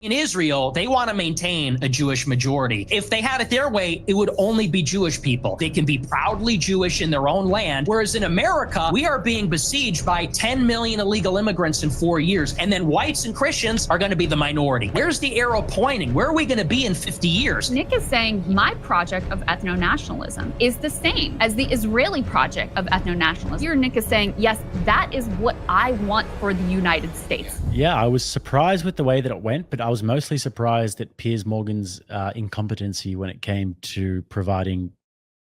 In Israel, they want to maintain a Jewish majority. If they had it their way, it would only be Jewish people. They can be proudly Jewish in their own land. Whereas in America, we are being besieged by 10 million illegal immigrants in 4 years. And then whites and Christians are going to be the minority. Where's the arrow pointing? Where are we going to be in 50 years? Nick is saying my project of ethno-nationalism is the same as the Israeli project of ethno-nationalism. Here, Nick is saying, yes, that is what I want for the United States. Yeah, I was surprised with the way that it went, but I was mostly surprised at Piers Morgan's incompetency when it came to providing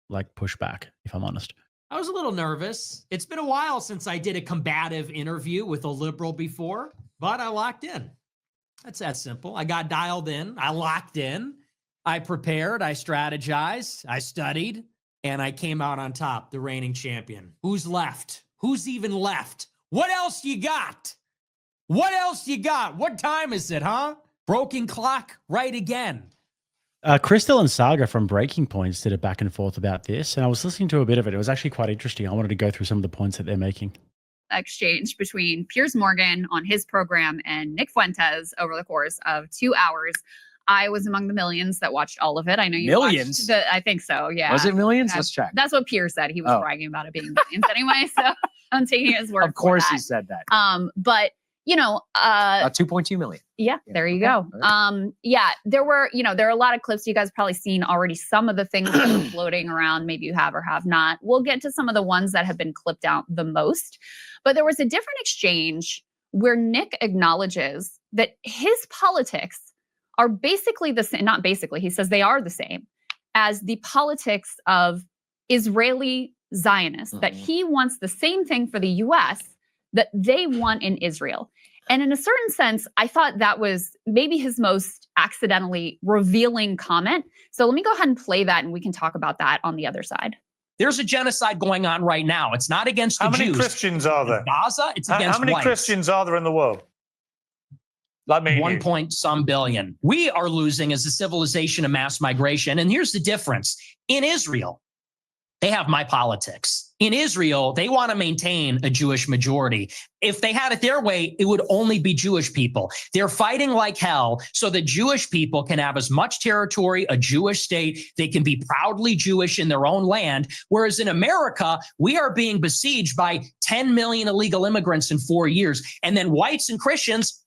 like pushback, if I'm honest. I was a little nervous. It's been a while since I did a combative interview with a liberal before, but I locked in. That's that simple. I got dialed in. I locked in. I prepared. I strategized. I studied. And I came out on top, the reigning champion. Who's left? Who's even left? What else you got? What else you got? What time is it, huh? Broken clock, right again. Crystal and Saga from Breaking Points did a back and forth about this, and I was listening to a bit of it. It was actually quite interesting. I wanted to go through some of the points that they're making. Exchange between Piers Morgan on his program and Nick Fuentes over the course of 2 hours. I was among the millions that watched all of it. I know you millions. I think so. Yeah. Was it millions? Let's check. That's what Piers said. He was bragging about it being millions anyway. So I'm taking his word. Of course, for that. he said that. But you know, 2.2 million. Yeah, there you go. Right. Yeah, there were a lot of clips you guys have probably seen already. Some of the things that are floating around, maybe you have or have not. We'll get to some of the ones that have been clipped out the most. But there was a different exchange where Nick acknowledges that his politics are basically the same. Not basically, he says they are the same as the politics of Israeli Zionists. That he wants the same thing for the U.S. that they want in Israel. And in a certain sense, I thought that was maybe his most accidentally revealing comment. So let me go ahead and play that and we can talk about that on the other side. There's a genocide going on right now. It's not against the Jews. How many Christians are there? In Gaza, it's against How many whites. Christians are there in the world? Like me. 1 point some billion. We are losing as a civilization of mass migration. And here's the difference. In Israel, they have my politics. In Israel, they want to maintain a Jewish majority. If they had it their way, it would only be Jewish people. They're fighting like hell so that Jewish people can have as much territory, a Jewish state. They can be proudly Jewish in their own land. Whereas in America, we are being besieged by 10 million illegal immigrants in 4 years. And then whites and Christians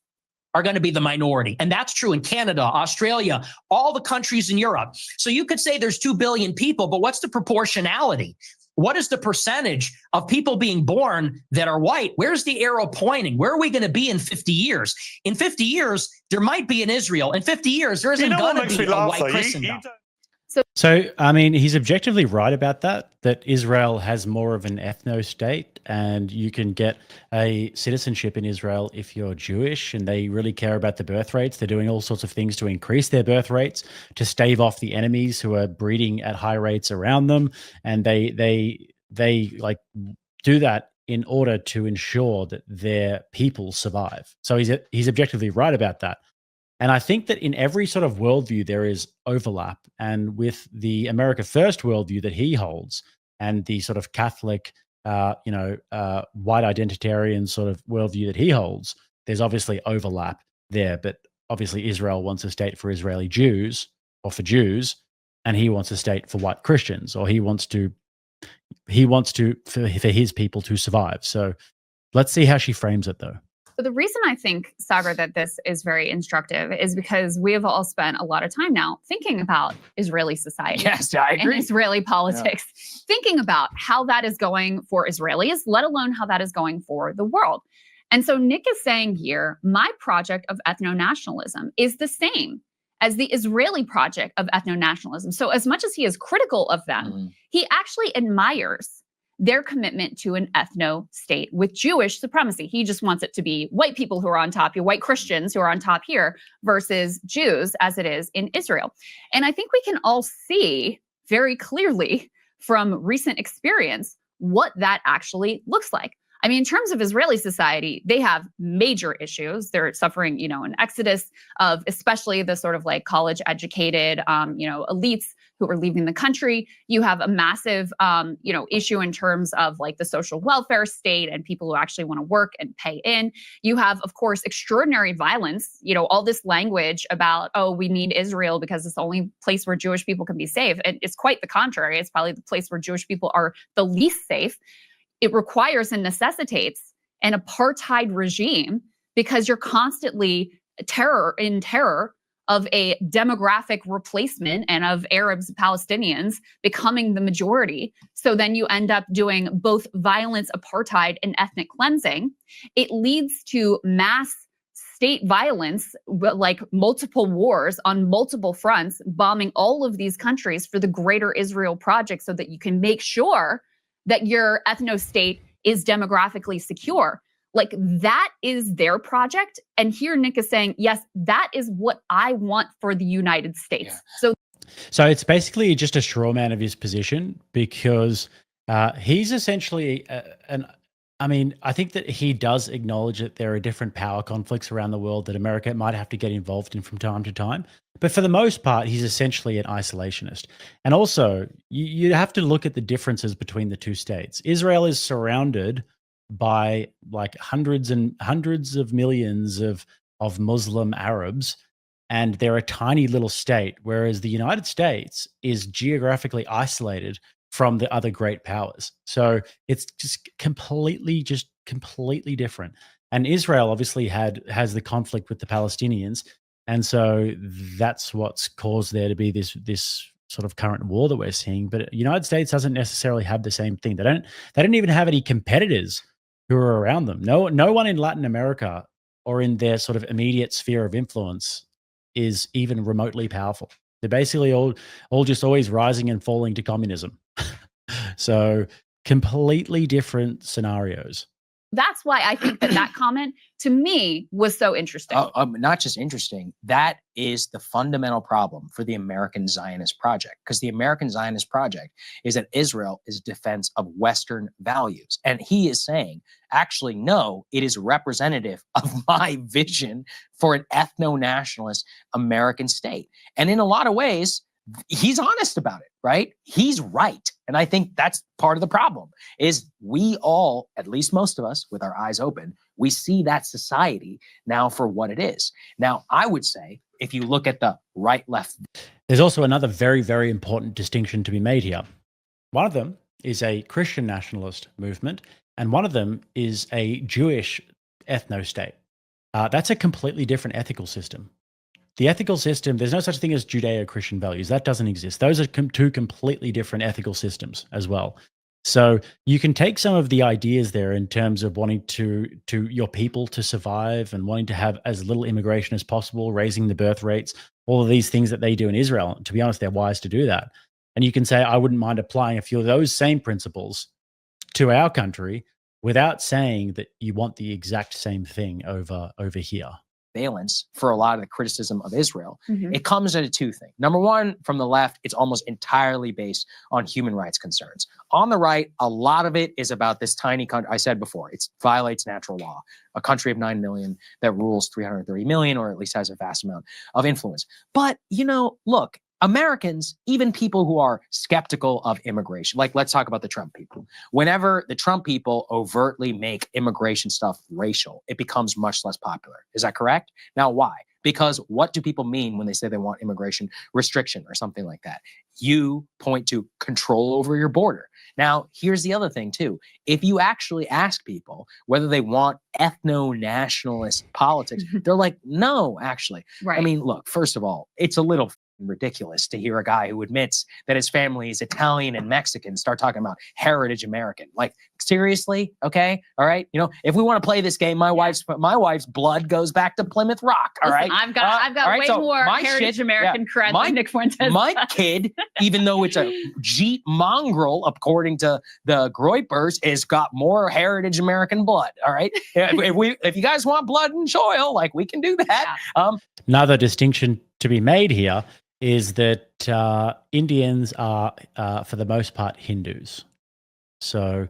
are going to be the minority. And that's true in Canada, Australia, all the countries in Europe. So you could say there's 2 billion people, but what's the proportionality? What is the percentage of people being born that are white? Where's the arrow pointing? Where are we going to be in 50 years? In 50 years, there might be in Israel. In 50 years, there isn't going to be a white Christendom. So, I mean, he's objectively right about that Israel has more of an ethno state and you can get a citizenship in Israel if you're Jewish, and they really care about the birth rates. They're doing all sorts of things to increase their birth rates to stave off the enemies who are breeding at high rates around them. And they like do that in order to ensure that their people survive. So he's objectively right about that. And I think that in every sort of worldview, there is overlap. And with the America First worldview that he holds and the sort of Catholic, white identitarian sort of worldview that he holds, there's obviously overlap there. But obviously Israel wants a state for Israeli Jews or for Jews, and he wants a state for white Christians, or he wants for his people to survive. So let's see how she frames it, though. So the reason I think, Sagar, that this is very instructive is because we have all spent a lot of time now thinking about Israeli society. Yes, I agree. And Israeli politics, thinking about how that is going for Israelis, let alone how that is going for the world. And so Nick is saying here, my project of ethno-nationalism is the same as the Israeli project of ethno-nationalism. So as much as he is critical of them, he actually admires their commitment to an ethno state with Jewish supremacy. He just wants it to be white people who are on top, white Christians who are on top here versus Jews as it is in Israel. And I think we can all see very clearly from recent experience what that actually looks like. I mean, in terms of Israeli society, they have major issues. They're suffering, an exodus of especially the sort of like college educated, elites who are leaving the country. You have a massive, issue in terms of like the social welfare state and people who actually want to work and pay in. You have, of course, extraordinary violence, all this language about, oh, we need Israel because it's the only place where Jewish people can be safe. And it's quite the contrary. It's probably the place where Jewish people are the least safe. It requires and necessitates an apartheid regime because you're constantly in terror of a demographic replacement and of Arabs and Palestinians becoming the majority. So then you end up doing both violence, apartheid, and ethnic cleansing. It leads to mass state violence, like multiple wars on multiple fronts, bombing all of these countries for the greater Israel project so that you can make sure that your ethno-state is demographically secure. Like that is their project. And here Nick is saying, yes, that is what I want for the United States. Yeah. So it's basically just a straw man of his position because he's essentially I think that he does acknowledge that there are different power conflicts around the world that America might have to get involved in from time to time. But for the most part, he's essentially an isolationist. And also, you have to look at the differences between the two states. Israel is surrounded by like hundreds and hundreds of millions of Muslim Arabs, and they're a tiny little state, whereas the United States is geographically isolated from the other great powers. So it's just completely different. And Israel obviously has the conflict with the Palestinians, and so that's what's caused there to be this sort of current war that we're seeing. But the United States doesn't necessarily have the same thing. They don't even have any competitors who are around them. No one in Latin America or in their sort of immediate sphere of influence is even remotely powerful. They're basically all just always rising and falling to communism. So completely different scenarios. That's why I think that comment to me was so interesting. Not just interesting. That is the fundamental problem for the American Zionist project, because the American Zionist project is that Israel is defense of Western values. And he is saying, actually, no, it is representative of my vision for an ethno-nationalist American state. And in a lot of ways, he's honest about it, right? He's right. And I think that's part of the problem is we all, at least most of us with our eyes open, we see that society now for what it is. Now, I would say if you look at the right, left. There's also another very, very important distinction to be made here. One of them is a Christian nationalist movement, and one of them is a Jewish ethno-state. That's a completely different ethical system. The ethical system, there's no such thing as Judeo-Christian values. That doesn't exist. Those are two completely different ethical systems as well. So you can take some of the ideas there in terms of wanting to your people to survive and wanting to have as little immigration as possible, raising the birth rates, all of these things that they do in Israel. To be honest, they're wise to do that. And you can say, I wouldn't mind applying a few of those same principles to our country without saying that you want the exact same thing over here. Valence for a lot of the criticism of Israel, it comes into two things. Number one, from the left, it's almost entirely based on human rights concerns. On the right, a lot of it is about this tiny country. I said before, it violates natural law. A country of 9 million that rules 330 million, or at least has a vast amount of influence. But, look, Americans, even people who are skeptical of immigration, like let's talk about the Trump people. Whenever the Trump people overtly make immigration stuff racial, it becomes much less popular. Is that correct? Now, why? Because what do people mean when they say they want immigration restriction or something like that? You point to control over your border. Now, here's the other thing too. If you actually ask people whether they want ethno-nationalist politics, they're like, no, actually. Right. I mean, look, first of all, it's a little ridiculous to hear a guy who admits that his family is Italian and Mexican start talking about heritage American. Like, seriously? Okay. All right. If we want to play this game, my wife's blood goes back to Plymouth Rock. All right. I've got right, way so more heritage American cred than Nick Fuentes. My kid, even though it's a Jeet mongrel, according to the Groypers, has got more heritage American blood. All right. If you guys want blood and soil, like, we can do that. Yeah. Another distinction to be made here is that Indians are, for the most part, Hindus. So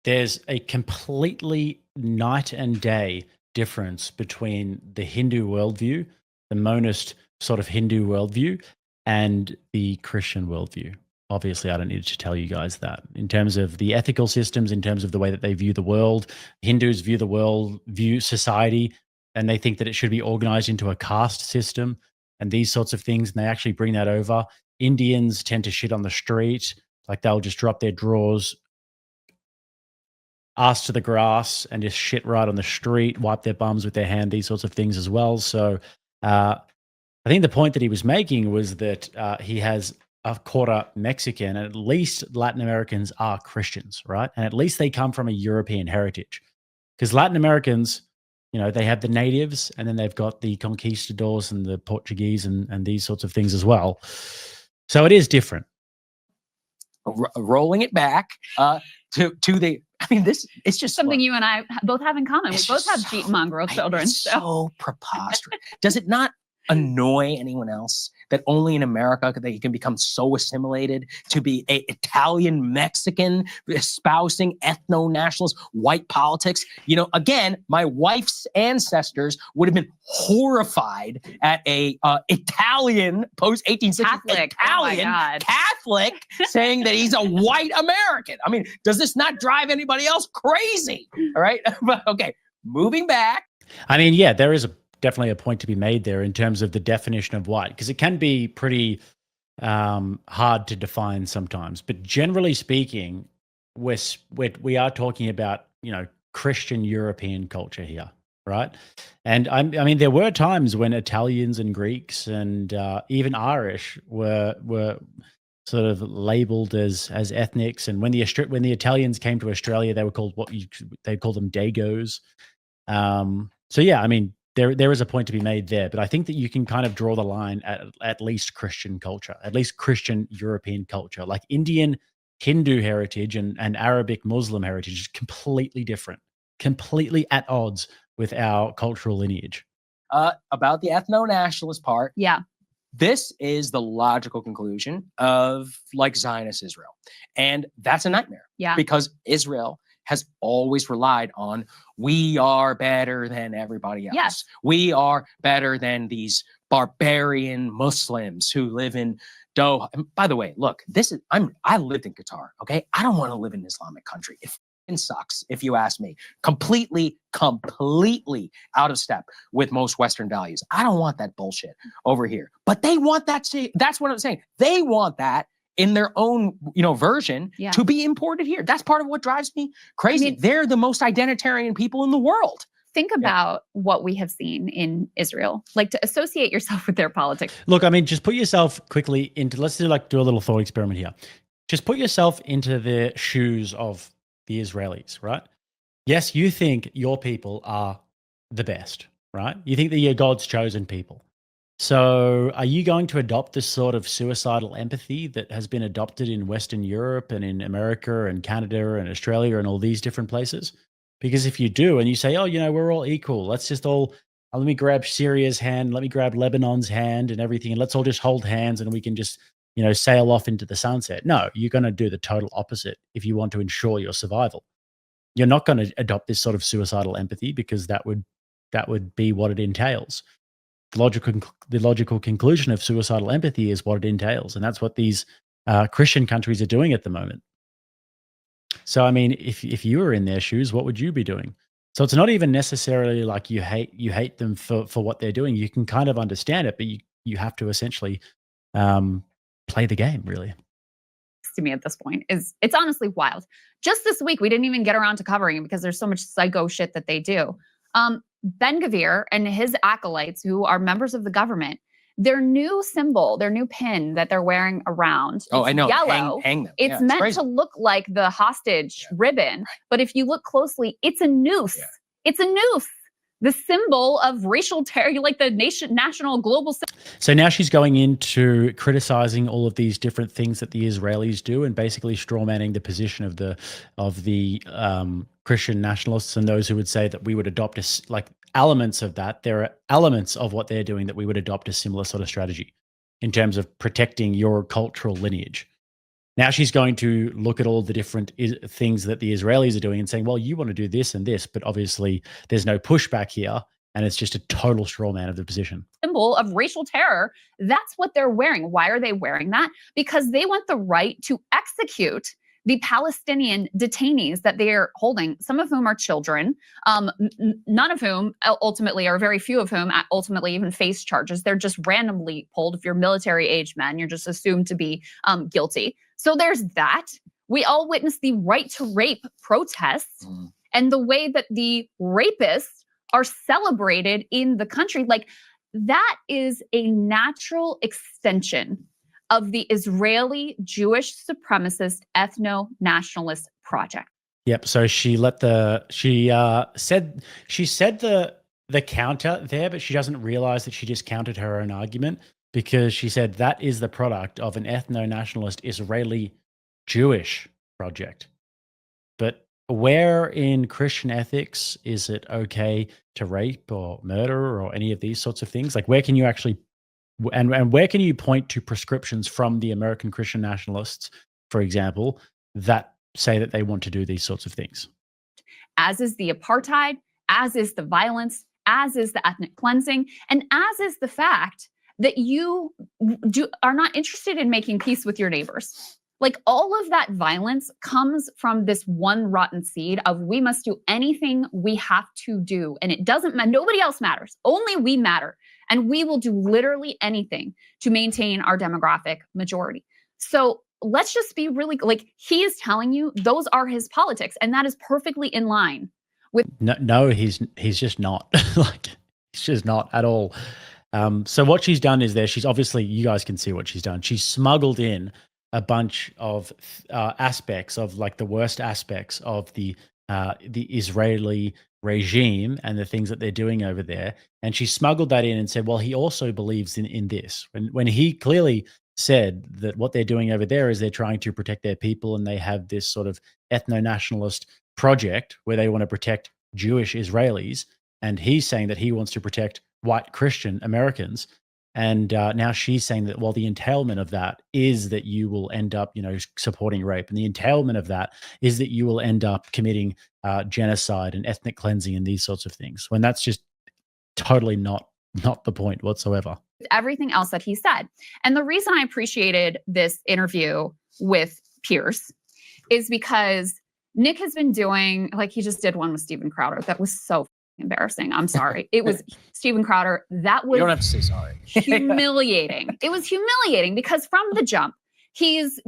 there's a completely night and day difference between the Hindu worldview, the monist sort of Hindu worldview, and the Christian worldview. Obviously, I don't need to tell you guys that. In terms of the ethical systems, in terms of the way that they view the world, Hindus view the world, view society, and they think that it should be organized into a caste system and these sorts of things, and they actually bring that over. Indians tend to shit on the street, like they'll just drop their drawers, ass to the grass, and just shit right on the street, wipe their bums with their hand, these sorts of things as well. So I think the point that he was making was that he has a quarter Mexican, and at least Latin Americans are Christians, right? And at least they come from a European heritage. Because Latin Americans, you know, they have the natives, and then they've got the conquistadors and the Portuguese and these sorts of things as well. So it is different. Rolling it back to the, I mean, this, it's just Something you and I both have in common. We both have beat mongrel children. It's so preposterous. Does it not annoy anyone else that only in America that you can become so assimilated to be a Italian Mexican espousing ethno-nationalist white politics? You know, again, my wife's ancestors would have been horrified at a Italian post 1860s Catholic. Italian Catholic saying that he's a white American. I mean, does this not drive anybody else crazy? All right, but okay, moving back. I mean, yeah, there is definitely a point to be made there in terms of the definition of white, because it can be pretty hard to define sometimes. But generally speaking, we are talking about, you know, Christian European culture here, right? And I mean, there were times when Italians and Greeks and even Irish were sort of labeled as ethnics. And when the Italians came to Australia, they were called they called them Dagos. So yeah, I mean, there is a point to be made there, but I think that you can kind of draw the line at least Christian culture, at least Christian European culture. Like Indian Hindu heritage and Arabic Muslim heritage is completely different, completely at odds with our cultural lineage. About the ethno-nationalist part, Yeah. this is the logical conclusion of like Zionist Israel. And that's a nightmare. Yeah. Because Israel has always relied on, we are better than everybody else. Yes. We are better than these barbarian Muslims who live in Doha. And by the way, look, I lived in Qatar, okay? I don't want to live in an Islamic country. It f***ing sucks, if you ask me. Completely out of step with most Western values. I don't want that bullshit over here. But they want that shit. That's what I'm saying. They want that in their own, you know, version to be imported here. That's part of what drives me crazy. I mean, they're the most identitarian people in the world. Think about what we have seen in Israel, like to associate yourself with their politics. Look, I mean, just put yourself quickly into, let's do a little thought experiment here. Just put yourself into the shoes of the Israelis, right? Yes, you think your people are the best, right? You think that you're God's chosen people. So are you going to adopt this sort of suicidal empathy that has been adopted in Western Europe and in America and Canada and Australia and all these different places? Because if you do and you say, oh, you know, we're all equal, let's just all, let me grab Syria's hand, let me grab Lebanon's hand and everything, and let's all just hold hands and we can just, you know, sail off into the sunset. No, you're going to do the total opposite if you want to ensure your survival. You're not going to adopt this sort of suicidal empathy because that would be what it entails. The logical conclusion of suicidal empathy is what it entails, and that's what these Christian countries are doing at the moment. So, I mean, if you were in their shoes, what would you be doing? So it's not even necessarily like you hate them for what they're doing. You can kind of understand it, but you have to essentially play the game, really. To me at this point is, it's honestly wild. Just this week, we didn't even get around to covering it because there's so much psycho shit that they do. Ben-Gvir and his acolytes, who are members of the government, their new symbol, their new pin that they're wearing around, I know. Yellow. Hang them. It's meant to look like the hostage ribbon, but if you look closely, it's a noose. Yeah. It's a noose. The symbol of racial terror, like the national global symbol. So now she's going into criticizing all of these different things that the Israelis do and basically strawmanning the position of the Christian nationalists and those who would say that we would adopt elements of that. There are elements of what they're doing that we would adopt a similar sort of strategy in terms of protecting your cultural lineage. Now she's going to look at all the different things that the Israelis are doing and saying, well, you want to do this and this, but obviously there's no pushback here. And it's just a total straw man of the position. Symbol of racial terror. That's what they're wearing. Why are they wearing that? Because they want the right to execute the Palestinian detainees that they are holding, some of whom are children, none of whom ultimately, or very few of whom ultimately even face charges. They're just randomly pulled. If you're military age men, you're just assumed to be guilty. So there's that. We all witnessed the right to rape protests and the way that the rapists are celebrated in the country. Like, that is a natural extension of the Israeli Jewish supremacist ethno-nationalist project. Yep. So she said the counter there, but she doesn't realize that she just countered her own argument, because she said that is the product of an ethno-nationalist Israeli Jewish project. But where in Christian ethics is it okay to rape or murder or any of these sorts of things? Like, where can you actually, and where can you point to prescriptions from the American Christian nationalists, for example, that say that they want to do these sorts of things? As is the apartheid, as is the violence, as is the ethnic cleansing, and as is the fact that you are not interested in making peace with your neighbors. Like, all of that violence comes from this one rotten seed of we must do anything we have to do. And it doesn't matter. Nobody else matters. Only we matter. And we will do literally anything to maintain our demographic majority. So let's just be really, like, he is telling you those are his politics. And that is perfectly in line with. No, he's just not. Like, he's just not at all. So what she's done is she's obviously, you guys can see what she's done. She's smuggled in a bunch of aspects of, like, the worst aspects of the Israeli regime and the things that they're doing over there. And she smuggled that in and said, well, he also believes in this. When he clearly said that what they're doing over there is they're trying to protect their people, and they have this sort of ethno-nationalist project where they want to protect Jewish Israelis. And he's saying that he wants to protect white Christian Americans. And now she's saying that, well, the entailment of that is that you will end up, supporting rape. And the entailment of that is that you will end up committing genocide and ethnic cleansing and these sorts of things, when that's just totally not the point whatsoever. Everything else that he said. And the reason I appreciated this interview with Piers is because Nick has been doing, like, he just did one with Steven Crowder that was so embarrassing. I'm sorry. It was Steven Crowder. That was, you don't have to say sorry. Humiliating. It was humiliating because from the jump, he's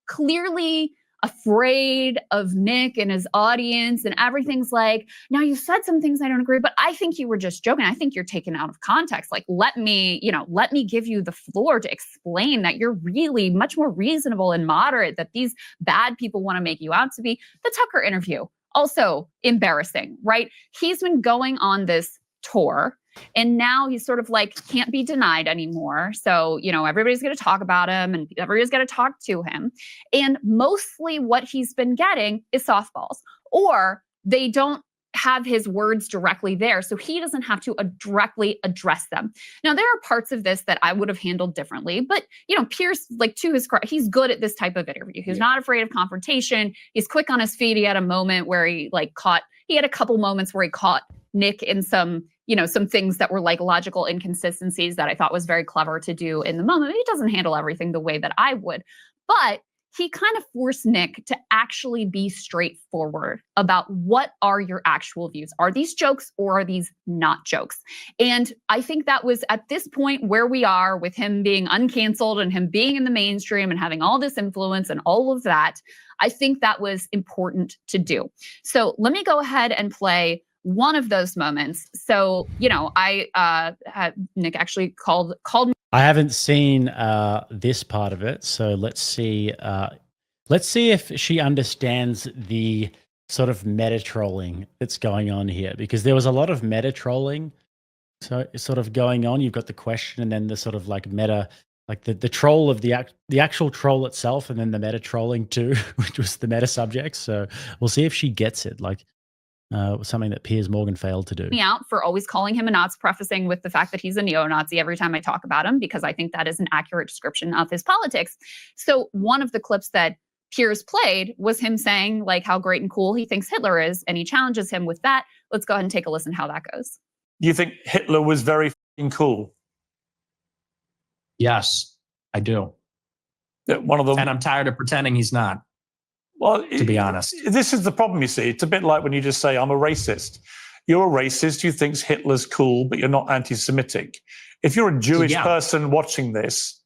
clearly afraid of Nick and his audience, and everything's like, now you said some things I don't agree, but I think you were just joking. I think you're taken out of context. Like, let me give you the floor to explain that you're really much more reasonable and moderate, that these bad people want to make you out to be. The Tucker interview, also embarrassing, right? He's been going on this tour, and now he's sort of like, can't be denied anymore. So, everybody's going to talk about him and everybody's going to talk to him. And mostly what he's been getting is softballs, or they don't have his words directly there, so he doesn't have to directly address them. Now, there are parts of this that I would have handled differently, but Piers, like, to his credit, he's good at this type of interview. He's not afraid of confrontation. He's quick on his feet. He had a moment where he had a couple moments where he caught Nick in some things that were like logical inconsistencies that I thought was very clever to do in the moment. He doesn't handle everything the way that I would, but he kind of forced Nick to actually be straightforward about what are your actual views. Are these jokes or are these not jokes? And I think that was at this point where we are with him being uncanceled and him being in the mainstream and having all this influence and all of that. I think that was important to do. So let me go ahead and play one of those moments. So, I had Nick actually called me. I haven't seen this part of it, so let's see. Let's see if she understands the sort of meta trolling that's going on here, because there was a lot of meta trolling, so it's sort of going on. You've got the question, and then the sort of like meta, like the troll of the actual troll itself, and then the meta trolling too, which was the meta subject. So we'll see if she gets it. Like, something that Piers Morgan failed to do. Me out for always calling him a Nazi, prefacing with the fact that he's a neo-Nazi every time I talk about him, because I think that is an accurate description of his politics. So one of the clips that Piers played was him saying like how great and cool he thinks Hitler is, and he challenges him with that. Let's go ahead and take a listen how that goes. You think Hitler was very f***ing cool? Yes, I do. One of them. And I'm tired of pretending he's not. Well, to be honest, this is the problem, you see. It's a bit like when you just say, I'm a racist. You're a racist who thinks Hitler's cool, but you're not anti-Semitic. If you're a Jewish person watching this,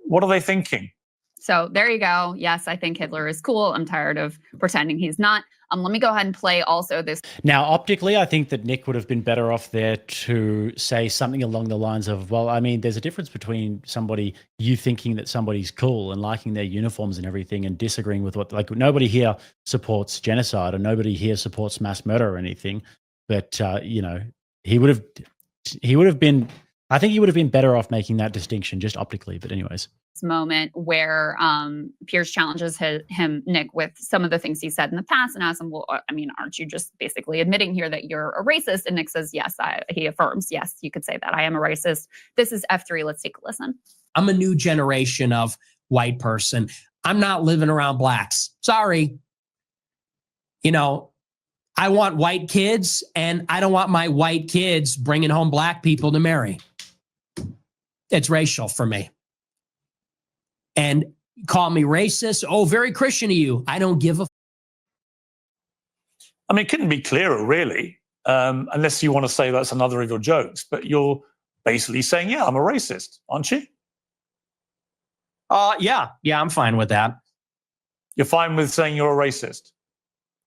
what are they thinking? So there you go. Yes, I think Hitler is cool. I'm tired of pretending he's not. Let me go ahead and play also this. Now, optically, I think that Nick would have been better off there to say something along the lines of, well, I mean, there's a difference between somebody, you thinking that somebody's cool and liking their uniforms and everything and disagreeing with what, like, nobody here supports genocide or nobody here supports mass murder or anything. But, you know, he would have been, I think he would have been better off making that distinction just optically. But anyways. Moment where Piers challenges him, Nick, with some of the things he said in the past and asks him, well, I mean, aren't you just basically admitting here that you're a racist? And Nick says, yes, he affirms, yes, you could say that. I am a racist. This is F3. Let's take a listen. I'm a new generation of white person. I'm not living around blacks. Sorry. You know, I want white kids, and I don't want my white kids bringing home black people to marry. It's racial for me. And call me racist. Oh, very Christian of you. I don't give a. I mean, it couldn't be clearer, really, unless you want to say that's another of your jokes. But you're basically saying, yeah, I'm a racist, aren't you? Yeah, I'm fine with that. You're fine with saying you're a racist?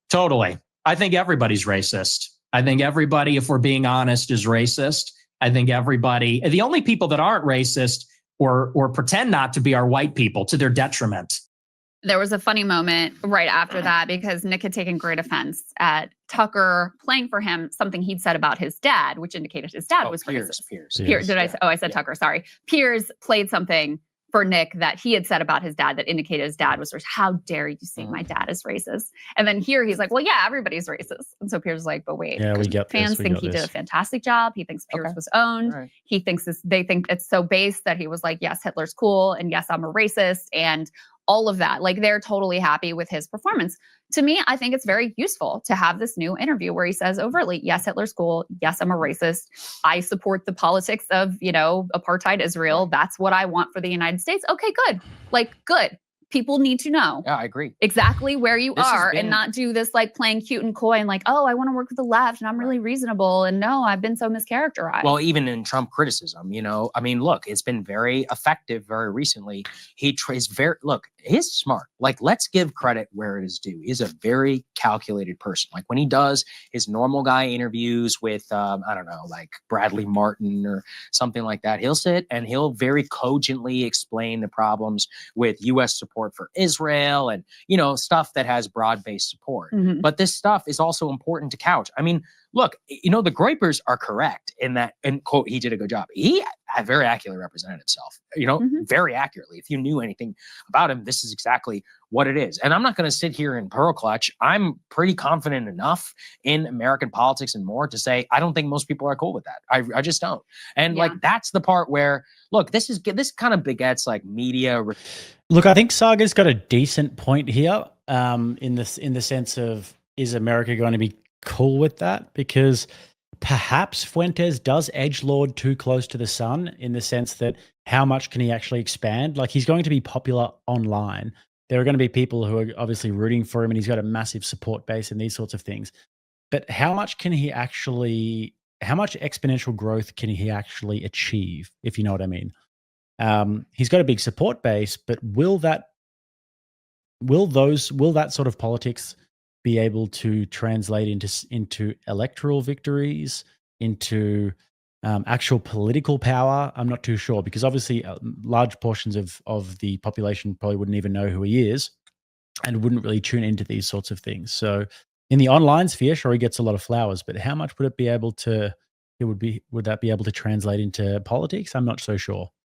Totally. I think everybody's racist. I think everybody, if we're being honest, is racist. I think everybody, the only people that aren't racist or pretend not to be are white people, to their detriment. There was a funny moment right after that because Nick had taken great offense at Tucker playing for him something he'd said about his dad, which indicated his dad was racist. Piers. Did I say? Oh, I said Tucker. Sorry. Piers played something for Nick that he had said about his dad that indicated his dad was racist. How dare you say my dad is racist? And then here he's like, well, yeah, everybody's racist. And so Piers is like, but wait, yeah, we get fans this. think he did a fantastic job. He thinks Piers was owned. Right. He thinks they think it's so base that he was like, yes, Hitler's cool. And yes, I'm a racist. And all of that. Like, they're totally happy with his performance. To me, I think it's very useful to have this new interview where he says overtly, yes, Hitler's cool. Yes, I'm a racist. I support the politics of, apartheid Israel. That's what I want for the United States. Okay, good. Like, good. People need to know. Yeah, I agree. Exactly where you are and not do this like playing cute and coy and like, oh, I want to work with the left and I'm really reasonable. And no, I've been so mischaracterized. Well, even in Trump criticism, I mean, look, it's been very effective very recently. He's smart. Like, let's give credit where it is due. He's a very calculated person. Like when he does his normal guy interviews with, I don't know, like Bradley Martin or something like that, he'll sit and he'll very cogently explain the problems with U.S. support for Israel and, stuff that has broad-based support. Mhm. But this stuff is also important to couch. I mean, look, the Groypers are correct in that, and quote, he did a good job. He very accurately represented himself, very accurately. If you knew anything about him, this is exactly what it is. And I'm not going to sit here and pearl clutch. I'm pretty confident enough in American politics and more to say, I don't think most people are cool with that. I just don't. And like, that's the part where, look, this kind of begets like media. Look, I think Saga's got a decent point here in the sense of, is America going to be cool with that? Because perhaps Fuentes does edgelord too close to the sun in the sense that how much can he actually expand? Like, he's going to be popular online. There are going to be people who are obviously rooting for him and he's got a massive support base and these sorts of things. But how much exponential growth can he actually achieve, if you know what I mean? He's got a big support base, but will that sort of politics be able to translate into electoral victories, into actual political power? I'm not too sure, because obviously large portions of the population probably wouldn't even know who he is and wouldn't really tune into these sorts of things. So in the online sphere, sure, he gets a lot of flowers, but how much would that be able to translate into politics? I'm not so sure.